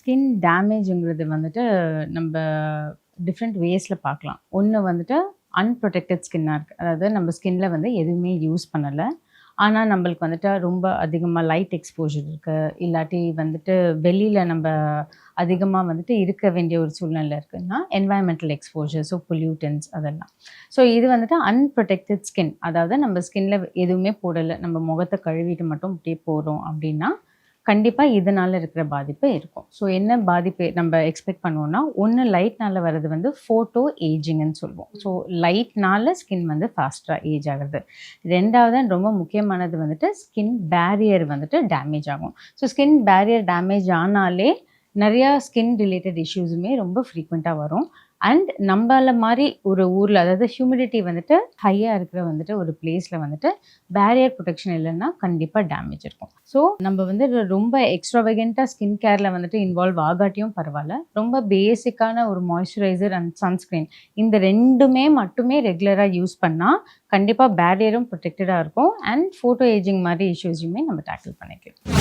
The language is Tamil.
ஸ்கின் டேமேஜுங்கிறது வந்துட்டு நம்ம டிஃப்ரெண்ட் வேஸில் பார்க்கலாம். ஒன்று வந்துட்டு அன்ப்ரொடெக்டட் ஸ்கின்னாக இருக்குது. அதாவது நம்ம ஸ்கின்ல வந்து எதுவுமே யூஸ் பண்ணலை, ஆனால் நம்மளுக்கு வந்துட்டு ரொம்ப அதிகமாக லைட் எக்ஸ்போஷர் இருக்குது, இல்லாட்டி வந்துட்டு வெளியில் நம்ம அதிகமாக வந்துட்டு இருக்க வேண்டிய ஒரு சூழ்நிலை இருக்குன்னா என்வாயன்மெண்டல் எக்ஸ்போஷர், ஸோ பொல்யூட்டன்ஸ் அதெல்லாம். ஸோ இது வந்துட்டு அன்ப்ரொடெக்டட் ஸ்கின், அதாவது நம்ம ஸ்கின்ல எதுவுமே போடலை, நம்ம முகத்தை கழுவிட்டு மட்டும் அப்படியே போகிறோம் அப்படின்னா கண்டிப்பாக இதனால் இருக்கிற பாதிப்பு இருக்கும். ஸோ என்ன பாதிப்பு நம்ம எக்ஸ்பெக்ட் பண்ணுவோம்னா, ஒன்று லைட்னால வர்றது வந்து ஃபோட்டோ ஏஜிங்னு சொல்லுவோம். ஸோ லைட்னால ஸ்கின் வந்து ஃபாஸ்ட்டாக ஏஜ் ஆகுறது. ரெண்டாவது ரொம்ப முக்கியமானது வந்துட்டு ஸ்கின் பேரியர் வந்துட்டு டேமேஜ் ஆகும். ஸோ ஸ்கின் பேரியர் டேமேஜ் ஆனாலே நிறையா ஸ்கின் ரிலேட்டட் இஷ்யூஸுமே ரொம்ப ஃப்ரீக்வெண்ட்டாக வரும். அண்ட் நம்மள மாதிரி ஒரு ஊரில், அதாவது ஹியூமிடிட்டி வந்துட்டு ஹையாக இருக்கிற வந்துட்டு ஒரு பிளேஸில் வந்துட்டு பேரியர் ப்ரொடெக்ஷன் இல்லைன்னா கண்டிப்பாக டேமேஜ் இருக்கும். ஸோ நம்ம வந்து ரொம்ப எக்ஸ்ட்ராவகண்ட்டாக ஸ்கின் கேரில் வந்துட்டு இன்வால்வ் ஆகாட்டியும் பரவாயில்ல, ரொம்ப பேசிக்கான ஒரு மாய்ஸ்சரைசர் அண்ட் சன்ஸ்க்ரீன் இந்த ரெண்டுமே மட்டுமே ரெகுலராக யூஸ் பண்ணால் கண்டிப்பாக பேரியரும் ப்ரொடெக்டடாக இருக்கும் அண்ட் ஃபோட்டோ ஏஜிங் மாதிரி இஷ்யூஸையுமே நம்ம டேக்கிள் பண்ணிக்கலாம்.